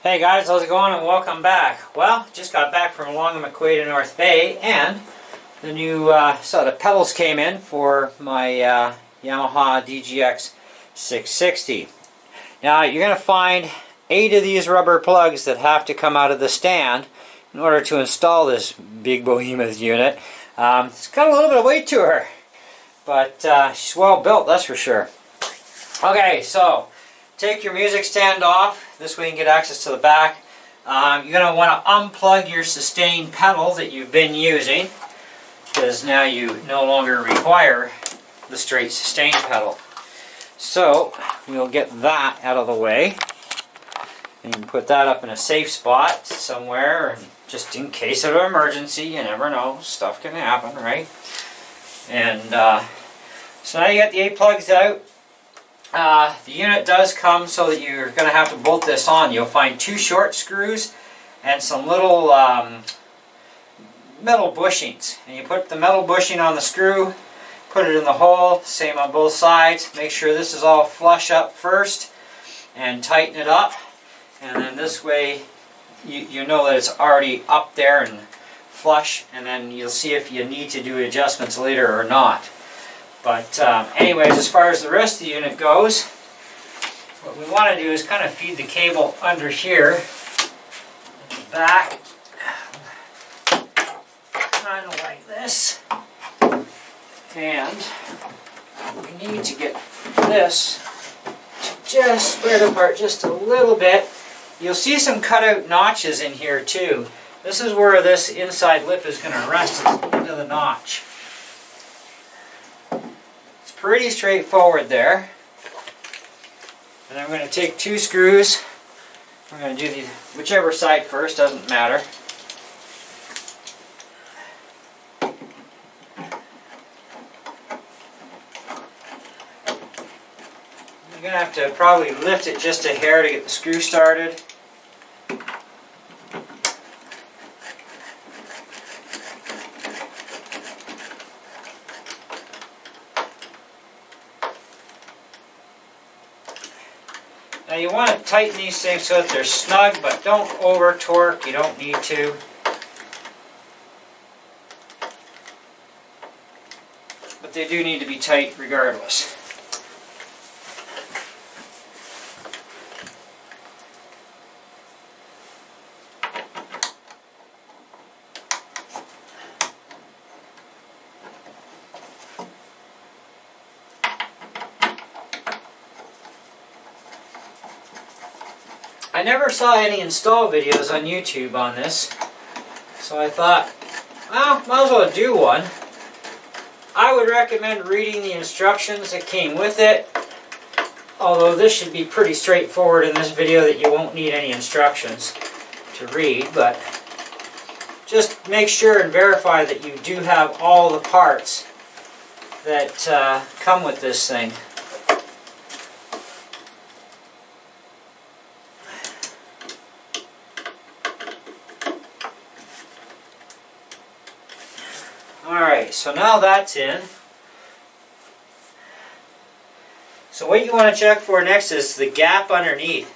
Hey guys, how's it going and welcome back. Well, just got back from along the McQuaid to North Bay, and the new set of pedals came in for my Yamaha DGX 660. Now you're going to find 8 of these rubber plugs that have to come out of the stand in order to install this big behemoth unit. It's got a little bit of weight to her, but she's well built, that's for sure. Okay, so take your music stand off. This way you can get access to the back. You're going to want to unplug your sustain pedal that you've been using, because now you no longer require the straight sustain pedal. So we'll get that out of the way. And you can put that up in a safe spot somewhere, and just in case of an emergency. You never know, stuff can happen, right? And so now you got the 8 plugs out. The unit does come so that you're going to have to bolt this on. You'll find 2 short screws and some little metal bushings. And you put the metal bushing on the screw, put it in the hole, same on both sides. Make sure this is all flush up first and tighten it up. And then this way you know that it's already up there and flush, and then you'll see if you need to do adjustments later or not. But anyways, as far as the rest of the unit goes, what we want to do is kind of feed the cable under here at the back, kind of like this. And we need to get this to just spread apart just a little bit. You'll see some cutout notches in here too. This is where this inside lip is going to rest into the notch. Pretty straightforward there. And I'm going to take 2 screws. I'm going to do the whichever side first, doesn't matter. You're going to have to probably lift it just a hair to get the screw started. Now you want to tighten these things so that they're snug, but don't over torque, you don't need to. But they do need to be tight regardless. I never saw any install videos on YouTube on this, so I thought, well, might as well do one. I would recommend reading the instructions that came with it, although this should be pretty straightforward in this video that you won't need any instructions to read, but just make sure and verify that you do have all the parts that come with this thing. Alright, so now that's in. So what you want to check for next is the gap underneath.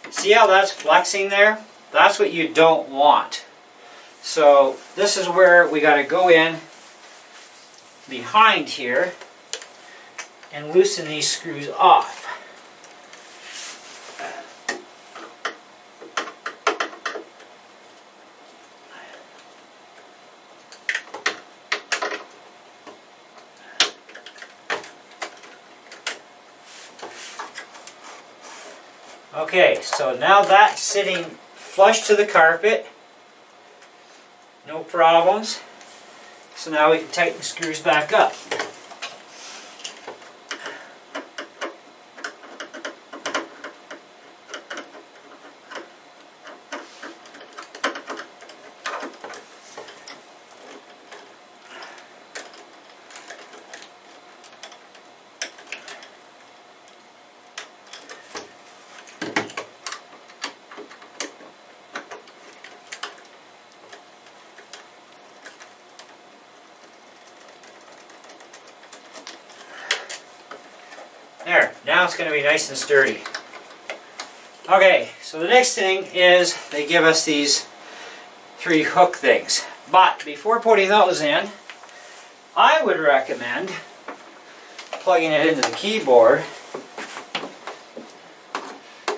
See how that's flexing there? That's what you don't want. So this is where we got to go in behind here and loosen these screws off. Okay, so now that's sitting flush to the carpet, no problems. So now we can tighten the screws back up. There, now it's going to be nice and sturdy. Okay, so the next thing is they give us these 3 hook things. But before putting those in, I would recommend plugging it into the keyboard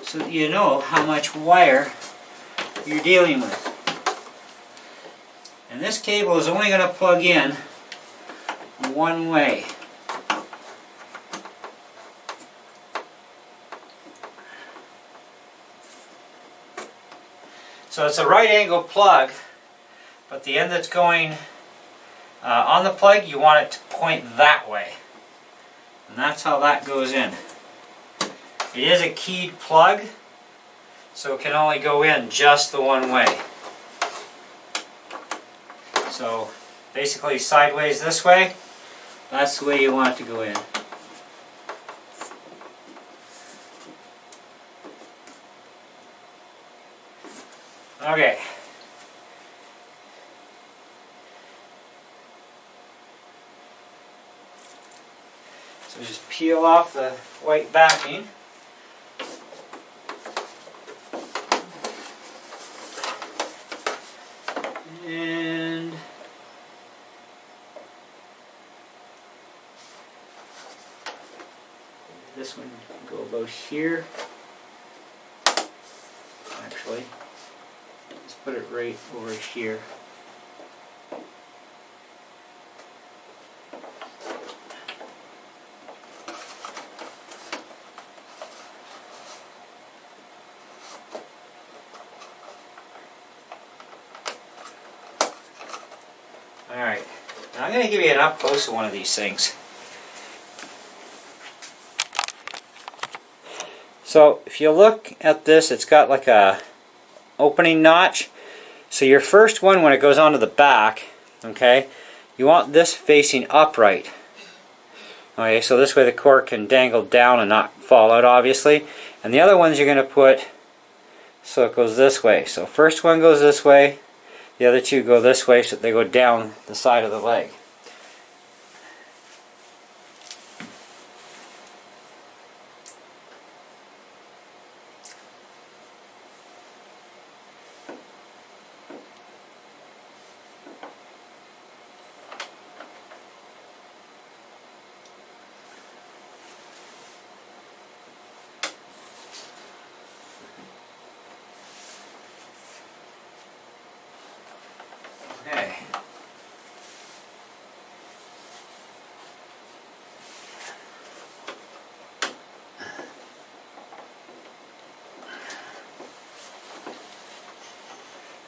so that you know how much wire you're dealing with. And this cable is only going to plug in one way. So it's a right angle plug, but the end that's going on the plug, you want it to point that way. And that's how that goes in. It is a keyed plug, so it can only go in just the one way. So basically sideways this way, that's the way you want it to go in. Okay. So just peel off the white backing. And this one can go about here. Actually, let's put it right over here. Alright, now I'm going to give you an up close of one of these things. So if you look at this, it's got like a opening notch. So your first one, when it goes onto the back, okay, you want this facing upright. Okay, so this way the cord can dangle down and not fall out, obviously. And the other ones you're going to put so it goes this way. So first one goes this way, the other two go this way so that they go down the side of the leg. Okay.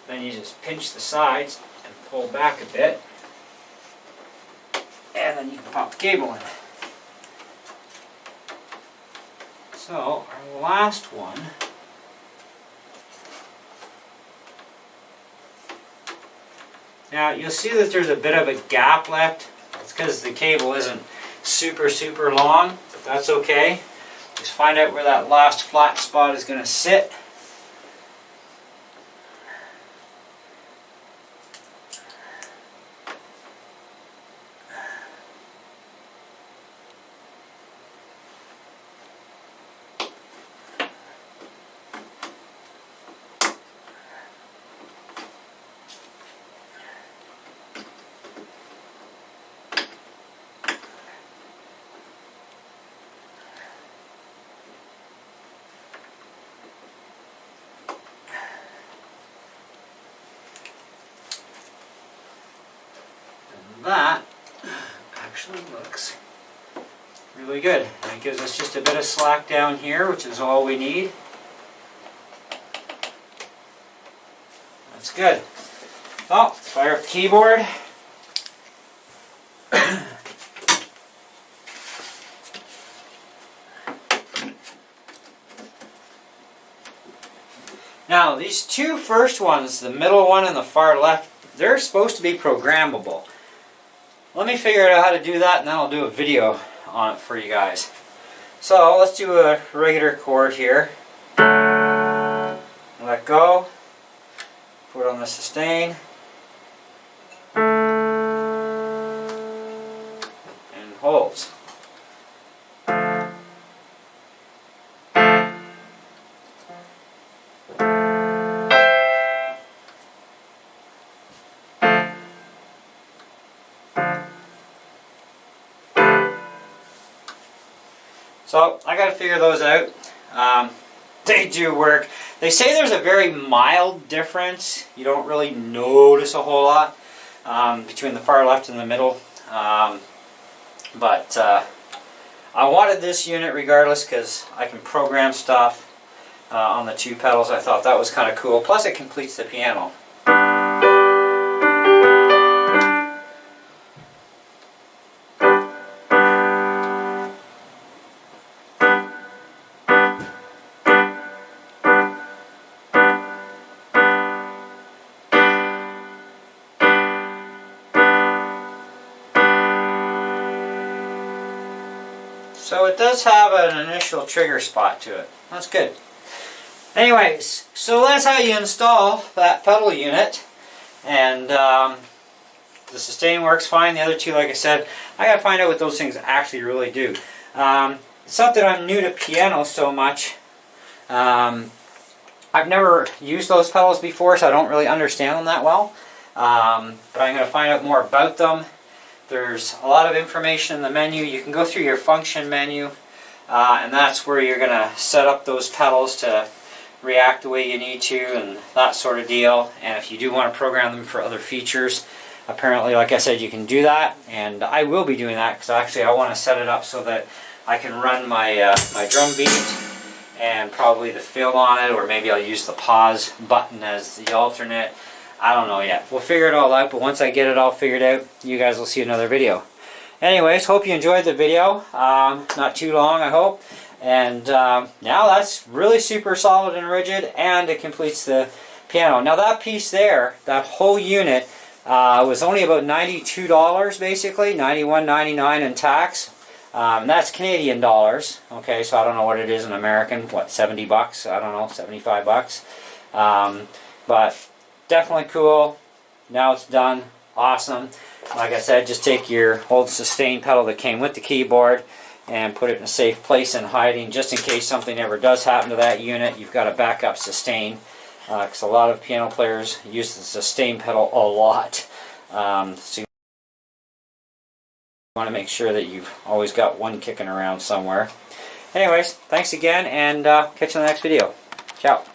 Then you just pinch the sides and pull back a bit, and then you can pop the cable in. So our last one now, you'll see that there's a bit of a gap left. It's because the cable isn't super long, but that's okay. Just find out where that last flat spot is going to sit. That actually looks really good. And it gives us just a bit of slack down here, which is all we need. That's good. Well, fire up the keyboard. Now, these two first ones, the middle one and the far left, they're supposed to be programmable. Let me figure out how to do that, and then I'll do a video on it for you guys. So let's do a regular chord here. Let go. Put on the sustain. And holds. So I got to figure those out. They do work. They say there's a very mild difference. You don't really notice a whole lot between the far left and the middle. But I wanted this unit regardless because I can program stuff on the two pedals. I thought that was kind of cool. Plus it completes the piano. So it does have an initial trigger spot to it. That's good. Anyways, so that's how you install that pedal unit. And the sustain works fine. The other two, like I said, I gotta find out what those things actually really do. It's not that I'm new to piano so much. I've never used those pedals before, so I don't really understand them that well. But I'm going to find out more about them. There's a lot of information in the menu. You can go through your function menu, and that's where you're going to set up those pedals to react the way you need to and that sort of deal. And if you do want to program them for other features, apparently, like I said, you can do that. And I will be doing that because actually I want to set it up so that I can run my, my drum beat and probably the fill on it, or maybe I'll use the pause button as the alternate. I don't know yet. We'll figure it all out, but once I get it all figured out, you guys will see another video. Anyways, hope you enjoyed the video. Not too long, I hope. And now that's really super solid and rigid, and it completes the piano. Now that piece there, that whole unit, was only about $92 basically, $91.99 in tax. That's Canadian dollars. Okay, so I don't know what it is in American. What, 70 bucks? I don't know, 75 bucks. But definitely cool. Now it's done. Awesome. Like I said, just take your old sustain pedal that came with the keyboard and put it in a safe place and hiding, just in case something ever does happen to that unit. You've got a backup sustain, because a lot of piano players use the sustain pedal a lot. So you want to make sure that you've always got one kicking around somewhere. Anyways, thanks again, and catch you in the next video. Ciao.